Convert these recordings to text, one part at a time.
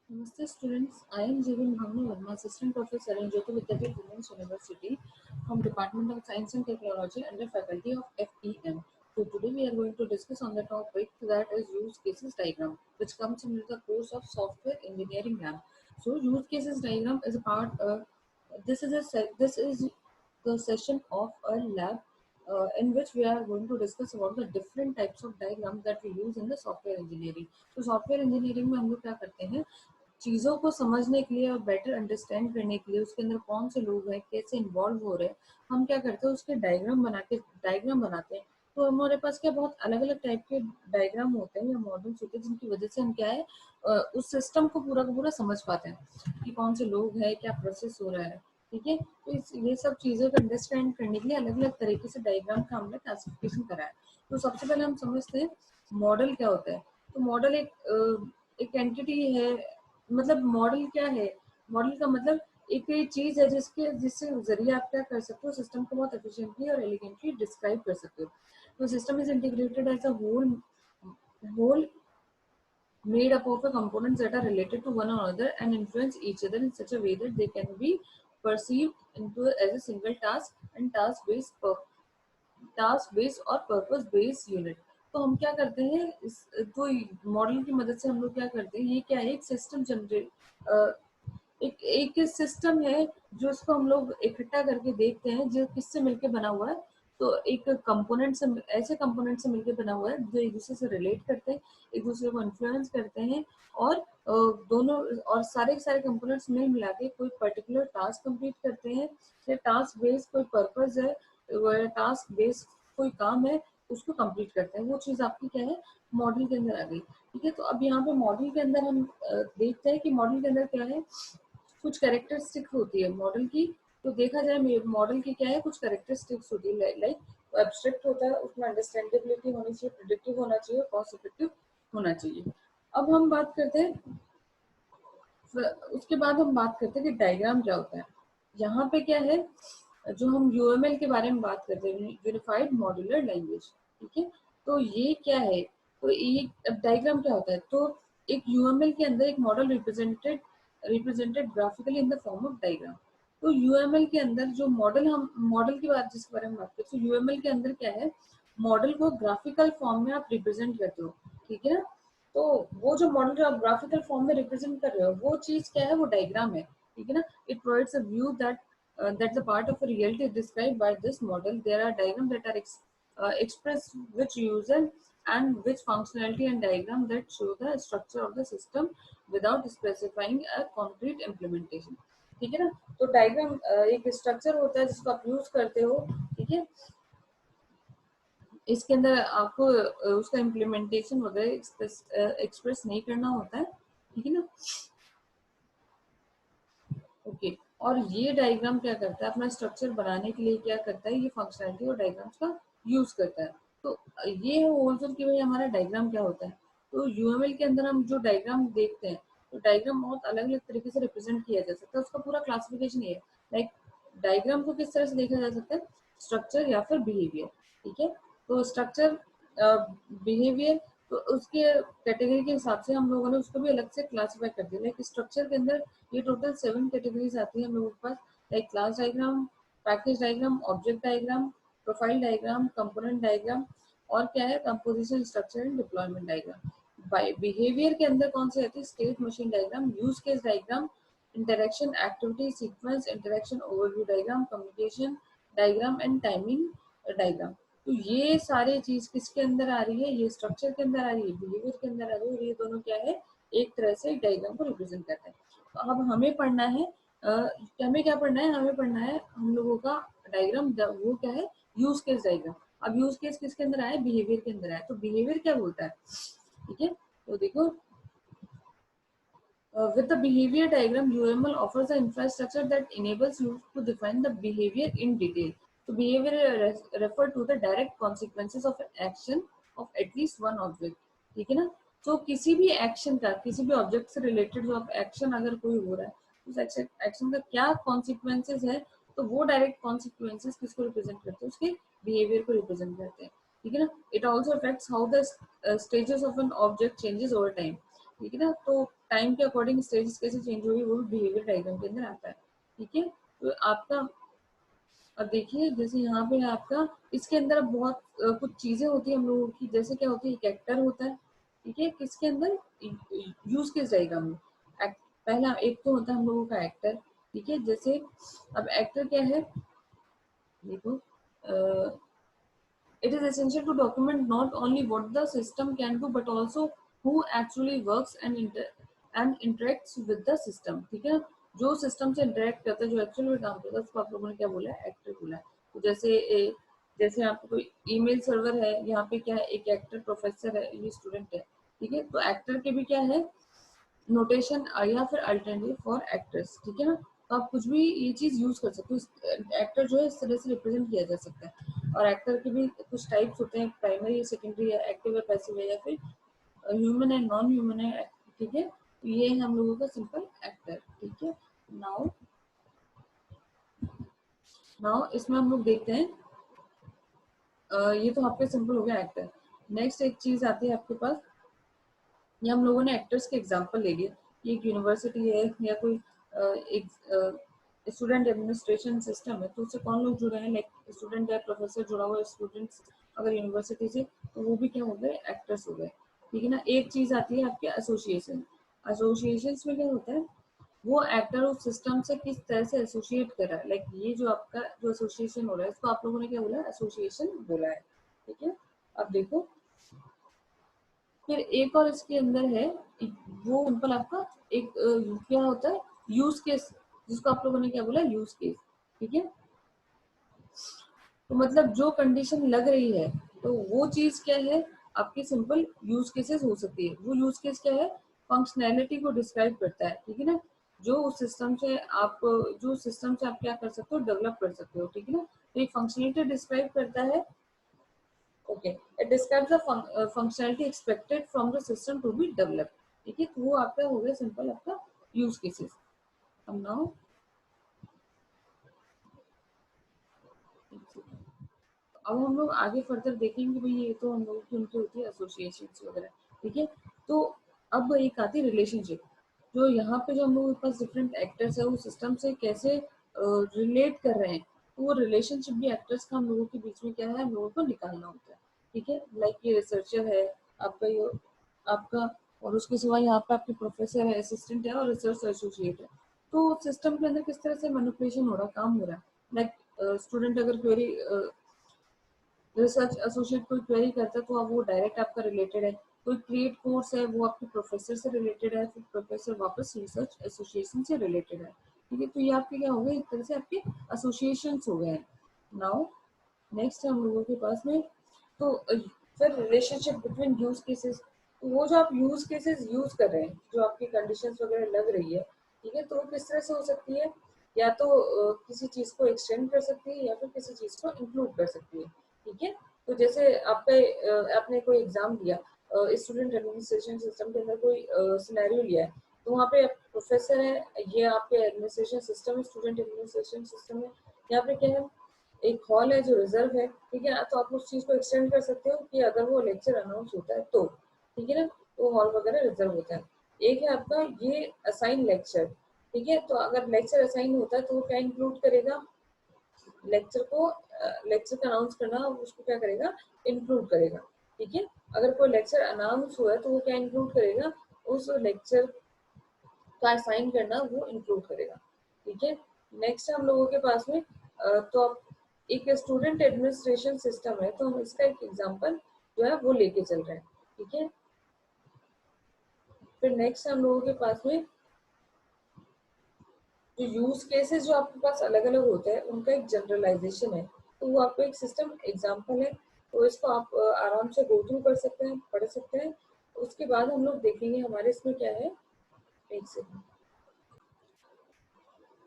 Namaste students, I am Jeevan Bhavna Verma, Assistant Professor in Jyoti Vidyapeeth Women's University from Department of Science and Technology under Faculty of FEM. So today we are going to discuss on the topic that is use cases diagram, which comes under the course of software engineering lab. So use cases diagram is a part. This is the session of a lab in which we are going to discuss about the different types of diagrams that we use in the software engineering. तो software engineering में हम लोग क्या करते हैं, चीज़ों को समझने के लिए और बेटर अंडरस्टैंड करने के लिए उसके अंदर कौन से लोग हैं, कैसे इन्वॉल्व हो रहे हैं, हम क्या करते हैं उसके डायग्राम बनाते हैं। तो हमारे पास क्या बहुत अलग अलग टाइप के डायग्राम होते हैं या मॉडल्स होते हैं जिनकी वजह से हम क्या है उस सिस्टम को पूरा का पूरा समझ पाते हैं कि कौन से लोग हैं, क्या प्रोसेस हो रहा है। ठीक है, तो ये सब चीज़ों को अंडरस्टैंड करने के लिए अलग अलग तरीके से डायग्राम का हमने क्लासिफिकेशन करा है। तो सबसे पहले हम समझते हैं मॉडल क्या होता है। तो मॉडल एक एंटिटी है, मतलब मॉडल क्या है, मॉडल का मतलब एक चीज है जिससे जरिए आप क्या कर सकते हो, सिस्टम को बहुत एफिशिएंटली और एलिगेंटली डिस्क्राइब कर सकते हो। तो system is integrated as a whole made up of the components that are related to one another and influence each other in such a way that they can be perceived into as a single task and task based और purpose based unit. तो हम क्या करते हैं इस तो model की मदद से हम लोग क्या करते हैं, ये क्या है, एक सिस्टम जनरेट एक एक सिस्टम है जो इसको हम लोग इकट्ठा करके देखते हैं जो किससे मिलके बना हुआ है। तो एक कंपोनेंट से, ऐसे कंपोनेंट से मिलके बना हुआ है जो एक दूसरे से रिलेट करते हैं, एक दूसरे को इन्फ्लुएंस करते हैं और दोनों और सारे के सारे कंपोनेंट्स मिल मिला के कोई पर्टिकुलर टास्क कंप्लीट करते हैं। या टास्क बेस्ड कोई पर्पस है, टास्क बेस्ड कोई काम है, उसको कंप्लीट करते हैं। वो चीज आपकी क्या है, मॉडल के अंदर आ गई। ठीक है, तो अब यहाँ पे मॉडल के अंदर हम देखते हैं कि मॉडल के अंदर क्या है, कुछ कैरेक्टरिस्टिक्स होती है मॉडल की। तो देखा जाए मॉडल की क्या है, कुछ कैरेक्टरिस्टिक्स होती है, लाइक एब्स्ट्रैक्ट होता है, उसमें अंडरस्टैंडेबिलिटी होनी चाहिए, प्रिडिक्टिव होना चाहिए, कॉस्ट इफेक्टिव होना चाहिए। अब हम बात करते हैं, उसके बाद हम बात करते हैं कि डायग्राम क्या होता है। यहाँ पे क्या है, जो हम यूएमएल के बारे में बात करते हैं, यूनिफाइड मॉड्यूलर लैंग्वेज। ठीक है, तो ये क्या है, तो ये डायग्राम क्या होता है, तो एक यूएमएल के अंदर एक model represented graphically in the form of diagram. तो यूएमएल के अंदर जो मॉडल, हम मॉडल की बात जिसके बारे में बात करते हैं, तो यूएमएल के अंदर क्या है, मॉडल को ग्राफिकल फॉर्म में आप रिप्रेजेंट करते हो। ठीक है ना, तो वो जो मॉडल जो आप ग्राफिकल फॉर्म में रिप्रेजेंट कर रहे हो वो चीज क्या है, वो डायग्राम है। ठीक है ना, it provides a view that's a part of a reality described by this model. There are diagrams that are express which user and which functionality and diagram that show the structure of the system without specifying a concrete implementation. ठीक है ना, तो diagram एक structure होता है जिसको आप use करते हो। ठीक है, इसके अंदर आपको उसका इम्प्लीमेंटेशन वगैरह एक्सप्रेस नहीं करना होता है। ठीक है ना, ओके। और ये डायग्राम क्या करता है, अपना स्ट्रक्चर बनाने के लिए क्या करता है, ये फंक्शनलिटी और डायग्राम्स का यूज करता है। तो ये है ओवरऑल कि भाई हमारा डायग्राम क्या होता है। तो यूएमएल के अंदर हम जो डायग्राम देखते हैं, तो डायग्राम बहुत अलग अलग तरीके से रिप्रेजेंट किया जा सकता है, उसका पूरा क्लासिफिकेशन ये है। लाइक डायग्राम को किस तरह से देखा जा सकता है, स्ट्रक्चर या फिर बिहेवियर। ठीक है, तो स्ट्रक्चर, बिहेवियर, तो उसके कैटेगरी के हिसाब से हम लोगों ने उसको भी अलग से क्लासीफाई कर दिया। लाइक स्ट्रक्चर के अंदर ये टोटल 7 कैटेगरीज आती है हम लोगों के पास, like class diagram, package diagram, object diagram, profile diagram, component diagram और क्या है, composition, structure and deployment diagram. By behaviour के अंदर कौन से आती है, state machine diagram, use case diagram, interaction activity sequence, interaction overview diagram, communication diagram and timing diagram. तो ये सारी चीज किसके अंदर आ रही है, ये स्ट्रक्चर के अंदर आ रही है, बिहेवियर के अंदर आ रही है, और ये दोनों क्या है, एक तरह से डायग्राम को रिप्रेजेंट करते हैं। तो अब हमें पढ़ना है, हमें क्या पढ़ना है, हमें पढ़ना है हम लोगों का डायग्राम, वो क्या है, यूज केस डायग्राम। अब यूज केस किसके अंदर आया, बिहेवियर के अंदर आया। तो बिहेवियर क्या बोलता है, ठीक है, तो देखो, with the behavior diagram, UML offers an infrastructure that enables you to define the behavior in detail. So behavior refer to the direct consequences of an action of at least one object. ठीक है ना, तो किसी भी action का, किसी भी object से रिलेटेड जो एक्शन अगर कोई हो रहा है, उस एक्शन का क्या कॉन्सिक्वेंसेज है, तो वो डायरेक्ट कॉन्सिक्वेंसेज किसको रिप्रेजेंट करते हैं, उसके बिहेवियर को रिप्रेजेंट करते हैं। ठीक है ना, it also affects how the stages of an object changes over time. ठीक है ना। तो टाइम के अकॉर्डिंग स्टेजेस कैसे चेंज होगी वो भी बिहेवियर डायग्राम के अंदर आता है। ठीक है, तो आपका अब देखिए जैसे यहाँ पे है आपका, इसके अंदर अब बहुत कुछ चीजें होती है हम लोगों की, जैसे क्या होती है, एक एक्टर होता है। ठीक है, किसके अंदर, यूज केस डायग्राम में। पहला एक तो होता है हम लोगों का एक्टर। ठीक है, जैसे अब एक्टर क्या है, देखो, it is essential to document not only what the system can do but also who actually works and interacts with the system। ठीक है, जो सिस्टम से इंटरेक्ट करता है, जो एक्चुअल में काम करता है, उसको आप लोगों ने क्या बोला है, एक्टर बोला है। तो जैसे आपको कोई ईमेल सर्वर है, यहाँ पे क्या है, एक एक्टर प्रोफेसर है, ये स्टूडेंट है। ठीक है, तो एक्टर के भी क्या है, नोटेशन या फिर अल्टरनेटिव फॉर एक्टर्स। ठीक है ना, तो आप कुछ भी ये चीज यूज कर सकते हो, एक्टर जो है इस तरह से रिप्रेजेंट किया जा सकता है। और एक्टर के भी कुछ टाइप्स होते हैं, प्राइमरी, सेकेंडरी, या एक्टिव है, पैसिव है, या फिर ह्यूमन है, नॉन ह्यूमन है। ठीक है, तो ये है हम लोगों का सिंपल एक्टर। ठीक है, नाउ नाउ इसमें हम लोग देखते हैं, ये तो आपके सिंपल हो गया एक्टर। नेक्स्ट एक चीज आती है आपके पास, ये हम लोगों ने एक्टर्स के एग्जांपल ले लिए कि एक यूनिवर्सिटी है या कोई एक स्टूडेंट एडमिनिस्ट्रेशन सिस्टम है, तो उससे कौन लोग जुड़े हैं, लाइक स्टूडेंट है, प्रोफेसर जुड़ा हुआ है, स्टूडेंट्स अगर यूनिवर्सिटी से, तो वो भी क्या हो गए, एक्टर्स हो गए। ठीक है ना, एक चीज आती है आपके एसोसिएशन। एसोसिएशन में क्या होता है, वो एक्टर उस सिस्टम से किस तरह से एसोसिएट कर रहा है, लाइक ये जो आपका जो एसोसिएशन हो रहा है, इसको आप लोगों ने क्या बोला, एसोसिएशन बोला है। ठीक है, अब देखो, फिर एक और इसके अंदर है, वो सिंपल आपका एक क्या होता है, यूज केस, जिसको आप लोगों ने क्या बोला, यूज केस। ठीक है, तो मतलब जो कंडीशन लग रही है, तो वो चीज क्या है, आपकी सिंपल यूज केसेस हो सकती है। वो यूज केस क्या है, फंक्शनैलिटी को डिस्क्राइब करता है। ठीक है ना, जो उस सिस्टम से आप, जो सिस्टम से आप क्या कर सकते हो, डेवलप कर सकते हो। ठीक है ना, तो एक फंक्शनलिटी डिस्क्राइब करता है। Okay, it describes the functionality expected from the system to be develop. ठीक है, तो वो आपका हो गया सिंपल आपका यूज केसेस। अब नाउ अब हम लोग आगे फर्दर देखेंगे, भाई ये तो हम लोगों की उनकी होती है एसोसिएशन वगैरह। ठीक है, तो अब एक आती है रिलेशनशिप, जो यहाँ पे जो हम लोगों के पास डिफरेंट एक्टर्स है, वो सिस्टम से कैसे रिलेट कर रहे हैं, तो वो रिलेशनशिप भी एक्टर्स का हम लोगों के बीच में क्या है, हम लोगों को निकालना होता है। ठीक है, लाइक ये रिसर्चर है आपका, ये आपका, और उसके सिवा यहाँ पे आपके प्रोफेसर है, असिस्टेंट है, और रिसर्च एसोसिएट है। तो सिस्टम के अंदर किस तरह से मैनिपुलेशन हो रहा है, काम हो रहा है, लाइक स्टूडेंट अगर क्वेरी, रिसर्च एसोसिएट कोई क्वेरी करता है, तो अब वो डायरेक्ट आपका रिलेटेड है। कोई क्रिएट कोर्स है, वो आपके प्रोफेसर से रिलेटेड है, फिर प्रोफेसर वापस रिसर्च एसोसिएशन से रिलेटेड है। ठीक है, तो ये आपके क्या हो गए, एक तरह से आपके एसोसिएशन हो गए हैं। नाउ नेक्स्ट है हम लोगों के पास में, तो फिर रिलेशनशिप बिटवीन यूज केसेस। तो वो जो आप यूज केसेस यूज कर रहे हैं, जो आपकी कंडीशंस वगैरह लग रही है, ठीक है, तो वो किस तरह से हो सकती है, या तो किसी चीज को एक्सटेंड कर सकती है, या फिर किसी चीज को इंक्लूड कर सकती है। ठीक है, तो जैसे आपने कोई एग्जाम दिया, स्टूडेंट एडमिनिस्ट्रेशन सिस्टम के अंदर कोई सिनेरियो लिया है, तो वहाँ पे प्रोफेसर है, ये आपके एडमिनिस्ट्रेशन सिस्टम है, स्टूडेंट एडमिनिस्ट्रेशन सिस्टम है। यहाँ पे क्या है, एक हॉल है जो रिजर्व है। ठीक है, तो आप उस चीज को एक्सटेंड कर सकते हो कि अगर वो लेक्चर अनाउंस होता है तो, ठीक है ना, तो हॉल वगैरह रिजर्व होता है। एक है आपका ये असाइन लेक्चर। ठीक है, तो अगर लेक्चर असाइन होता है तो वो क्या इंक्लूड करेगा, लेक्चर को, लेक्चर का अनाउंस करना उसको क्या करेगा, इंक्लूड करेगा। ठीक है, अगर कोई लेक्चर अनाउंस हुआ है तो वो क्या इंक्लूड करेगा, उस लेक्चर का असाइन करना वो इंक्लूड करेगा। ठीक है, नेक्स्ट हम लोगों के पास में, तो आप एक स्टूडेंट एडमिनिस्ट्रेशन सिस्टम है, तो हम इसका एक एग्जांपल जो है वो लेके चल रहे हैं। ठीक है, फिर नेक्स्ट हम लोगों के पास में जो यूज केसेस जो आपके पास अलग अलग होते हैं, उनका एक जनरलाइजेशन है। तो वो आपको एक सिस्टम एग्जांपल है, तो इसको आप आराम से गो थ्रू कर सकते हैं, पढ़ सकते हैं। उसके बाद हम लोग देखेंगे हमारे इसमें क्या है, एक सेकंड।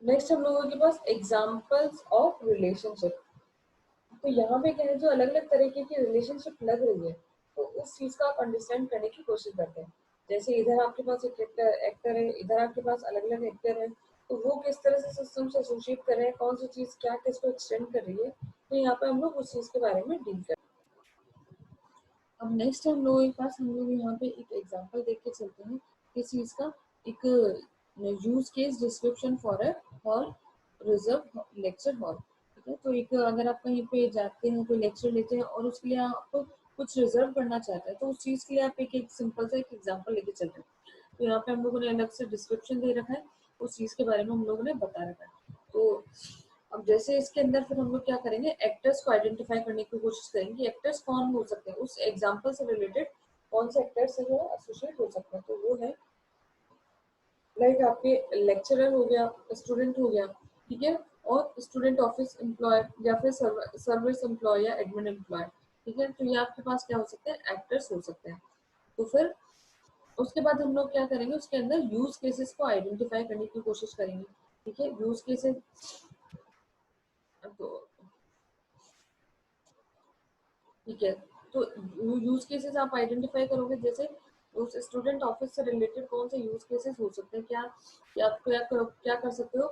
नेक्स्ट हम लोगों के पास एग्जांपल्स ऑफ रिलेशनशिप। तो यहाँ पे क्या है, जो अलग अलग तरीके की रिलेशनशिप लग रही है, तो उस चीज का आप अंडरस्टैंड करने की कोशिश करते हैं। जैसे इधर आपके पास एक एक्टर है, इधर आपके पास अलग अलग एक्टर है, तो वो किस तरह से सिस्टम से एसोसिएट कर रहे हैं, कौन सी चीज क्या किसको एक्सटेंड कर रही है, तो यहाँ पे हम लोग उस चीज के बारे में डील कर। अब नेक्स्ट हम लोगों के पास, हम लोग यहाँ पे एक एग्जांपल देख के चलते हैं किस चीज का, एक use case description for a hall, reserve lecture hall. ठीक है, तो एक अगर आप कहीं पे जाते हैं, कोई लेक्चर लेते हैं और उसके लिए आपको कुछ रिजर्व करना चाहते हैं, तो उस चीज के लिए आप एक सिंपल सा एक एग्जांपल लेके चल रहे हैं। तो यहाँ पे हम लोगों ने अलग से डिस्क्रिप्शन दे रखा है, उस चीज के बारे में हम लोगों ने बता रखा है। तो अब जैसे इसके अंदर फिर हम लोग क्या करेंगे, एक्टर्स को आइडेंटिफाई करने की कोशिश करेंगे। एक्टर्स कौन हो सकते हैं, उस एग्जाम्पल से रिलेटेड कौन से एक्टर्स से जो एसोसिएट हो सकते हैं। तो वो है लाइक आपके लेक्चरर हो गया, स्टूडेंट हो गया, ठीक है, और स्टूडेंट ऑफिस एम्प्लॉय या फिर सर्विस एम्प्लॉय या एडमिन एम्प्लॉय। ठीक है, तो ये आपके पास क्या हो सकते हैं, एक्टर्स हो सकते हैं। तो फिर उसके बाद हम लोग क्या करेंगे, उसके अंदर यूज केसेस को आइडेंटिफाई करने की कोशिश करेंगे। ठीक है, यूज केसेस, तो ठीक है, तो यूज केसेस आप आइडेंटिफाई करोगे, जैसे उस स्टूडेंट ऑफिस से रिलेटेड कौन से यूज केसेस हो सकते हैं, क्या क्या आप क्या कर सकते हो,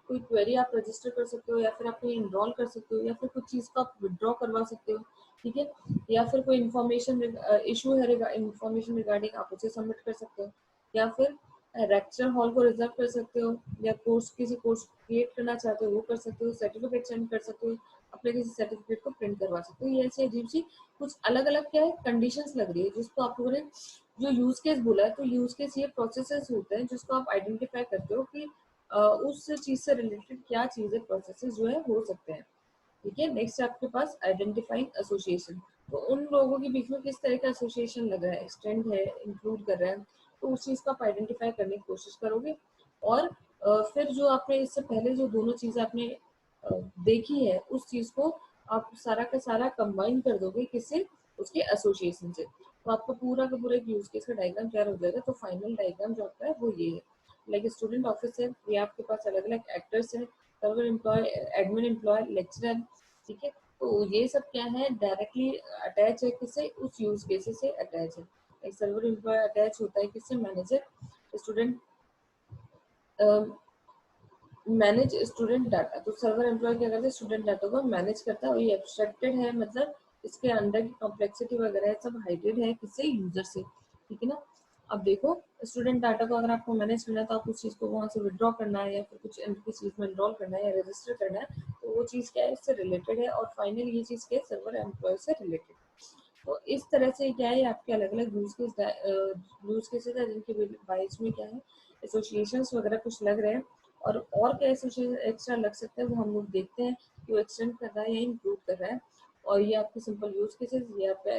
कोई क्वेरी आप रजिस्टर कर सकते हो, या फिर आप कहीं इनरोल कर सकते हो, या फिर कुछ चीज को आप विड्रॉ करवा सकते हो। ठीक है, या फिर कोई इन्फॉर्मेशन इशू है, इन्फॉर्मेशन रिगार्डिंग आप उसे सबमिट कर सकते हो, या फिर लेक्चर हॉल को रिजर्व कर सकते हो, या कोर्स किसी कोर्स क्रिएट करना चाहते हो वो कर सकते हो, सर्टिफिकेट सेंड कर सकते हो, अपने किसी सर्टिफिकेट को प्रिंट करवा सकते हो। ये ऐसी अजीब सी कुछ अलग अलग क्या है कंडीशंस लग रही है, जिसको आप लोगों ने जो यूज केस बोला है, तो यूज केस ये प्रोसेसेस होते हैं जिसको आप आइडेंटिफाई करते हो कि उस चीज से रिलेटेड क्या चीजें प्रोसेसेस जो है हो सकते हैं। ठीक है, नेक्स्ट आपके पास आइडेंटिफाइंग एसोसिएशन। तो उन लोगों के बीच में किस तरह का एसोसिएशन लग रहा है, एक्सटेंड है, इंक्लूड कर रहा है, तो उस चीज को आप आइडेंटिफाई करने की कोशिश करोगे। और फिर जो आपने इससे पहले जो दोनों चीजें आपने देखी है, उस चीज को आप सारा का सारा कंबाइन कर दोगे किससे, उसके एसोसिएशन से। तो आपका पूरा का पूरा एक यूज केस का डायग्राम तैयार हो जाएगा। तो फाइनल डायग्राम जो आपका है वो ये है, लाइक स्टूडेंट ऑफिस है, ये आपके पास अलग अलग एक्टर्स है, server employ, admin employ, lecturer. ठीक है, तो ये सब क्या है, डायरेक्टली अटैच है किससे, उस यूज केसेस से अटैच है। एक सर्वर एम्प्लॉय अटैच होता है किससे, manager, student, manage student data. तो सर्वर एम्प्लॉय क्या करता है, स्टूडेंट डाटा को मैनेज करता है, और ये एब्स्ट्रैक्टेड है, मतलब इसके अंदर की कॉम्प्लेक्सिटी वगैरह सब हाइडेड है किससे, यूजर से। ठीक है ना। अब देखो, स्टूडेंट डाटा को अगर आपको मैनेज करना है, तो आप उस चीज को वहां से विड्रॉ करना है, या फिर कुछ की चीज में एनरोल करना है, या रजिस्टर करना है, तो वो चीज क्या है, इससे रिलेटेड है। और फाइनली ये चीज क्या है, सर्वर एम्प्लॉय से रिलेटेड। तो इस तरह से क्या है, आपके अलग अलग यूज केसेस है, जिनके बाइज में क्या है, एसोसिएशन वगैरह कुछ लग रहे हैं। और क्या एसोसिएशन एक्स्ट्रा लग सकता है, वो हम लोग देखते हैं कि वो एक्सटेंड कर रहा है या इंक्लूड कर रहा है। और ये आपके सिंपल यूज केसेस, ये आपका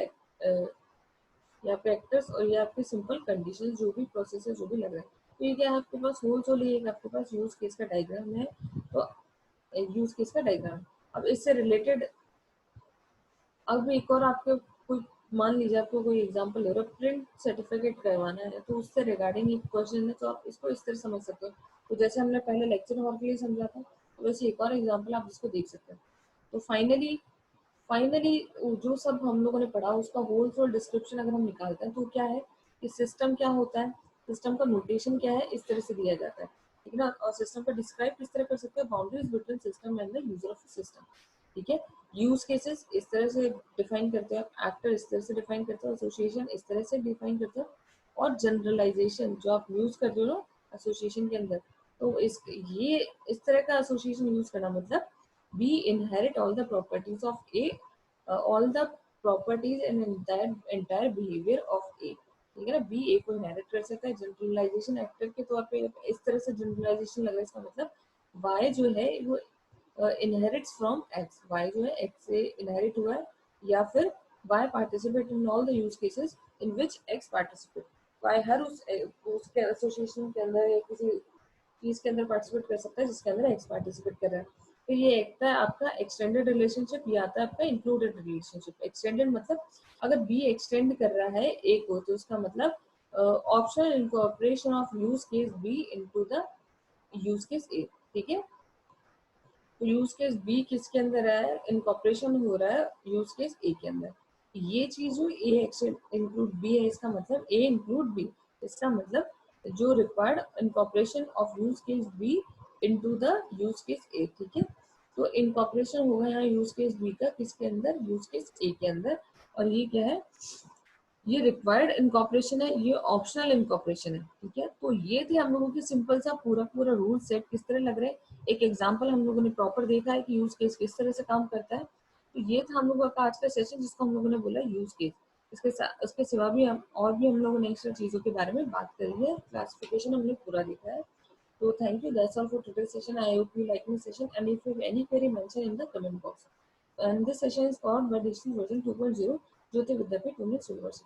यहाँ पे एक्टर्स, और ये आपके सिंपल कंडीशन, जो भी प्रोसेस है, जो भी लग रहा है। तो ये क्या है, आपके पास होल सोल एक आपके पास यूज केस का डायग्राम है। तो यूज केस का डायग्राम, अब इससे रिलेटेड, अब एक और आपके कोई, मान लीजिए आपको कोई एग्जांपल ले रहा है, प्रिंट सर्टिफिकेट करवाना है, तो उससे रिगार्डिंग एक क्वेश्चन है, तो आप इसको इस तरह समझ सकते हो। तो जैसे हमने पहले लेक्चर हॉल के लिए समझा था, तो वैसे एक और एग्जांपल आप इसको देख सकते हो। तो फाइनली जो सब हम लोगों ने पढ़ा, उसका होल सोल डिस्क्रिप्शन अगर हम निकालते हैं, तो क्या है कि सिस्टम क्या होता है, सिस्टम का नोटेशन क्या है, इस तरह से दिया जाता है। ठीक है ना। और सिस्टम को डिस्क्राइब किस तरह कर सकते हैं, boundaries between system and the user of system. ठीक है, यूज केसेस इस तरह से डिफाइन करते हैं, एक्टर इस तरह से डिफाइन करते हो, एसोसिएशन इस तरह से डिफाइन करते हो, और जनरलाइजेशन जो आप यूज कर रहे हो एसोसिएशन के अंदर, तो ये इस तरह का एसोसिएशन यूज करना मतलब B inherit all the properties of A, all the properties and entire behaviour of A. ठीक है ना, बी ए को इनहेरिट कर सकता है। जनरलाइजेशन एक्टर के तौर पे इस तरह से जनरलाइजेशन लग रहा है, इसका मतलब वाई जो है वो इनहेरिट्स फ्रॉम एक्स, वाई जो है एक्स से इनहेरिट हुआ है, या फिर Y participate in all the use cases in which X participate. Y हर उसके एसोसिएशन के अंदर या किसी चीज के अंदर पार्टिसिपेट कर सकता है जिसके अंदर एक्स पार्टिसिपेट कर रहा है। फिर ये एक है आपका एक्सटेंडेड रिलेशनशिप, ये आता है आपका इंक्लूडेड रिलेशनशिप। एक्सटेंडेड मतलब अगर बी एक्सटेंड कर रहा है ए को, तो उसका मतलब optional incorporation of use case B into the use case A. ठीक है, तो यूज केस बी किसके अंदर है, इनकॉर्पोरेशन हो रहा है यूज केस ए के अंदर। ये चीज जो ए इंक्लूड बी है, इसका मतलब ए इंक्लूड बी, इसका मतलब जो required incorporation of use case B into the use case A. ठीक है, तो इनकॉर्पोरेशन होगा यहाँ यूज केस बी का किसके अंदर, यूज केस ए के अंदर। और ये क्या है, ये रिक्वायर्ड इनकॉर्पोरेशन है, ये ऑप्शनल इनकॉर्पोरेशन है, ठीक है। तो ये थे हम लोगों की सिंपल सा पूरा पूरा रूल सेट किस तरह लग रहे हैं। एक एग्जांपल हम लोगों ने प्रॉपर देखा है कि यूज केस किस तरह से काम करता है। तो ये था हम लोगों का आज का सेशन जिसको हम लोगों ने बोला यूज केस। इसके सिवा भी हम लोगों ने एक्स्ट्रा चीजों के बारे में बात करी है। क्लासिफिकेशन हमने पूरा देखा है। So thank you. That's all for today's session. I hope you like my session. And if you have any query, mention in the comment box. And this session is powered by Digital Version 2.0, Jyoti Vidyapeeth Women's University.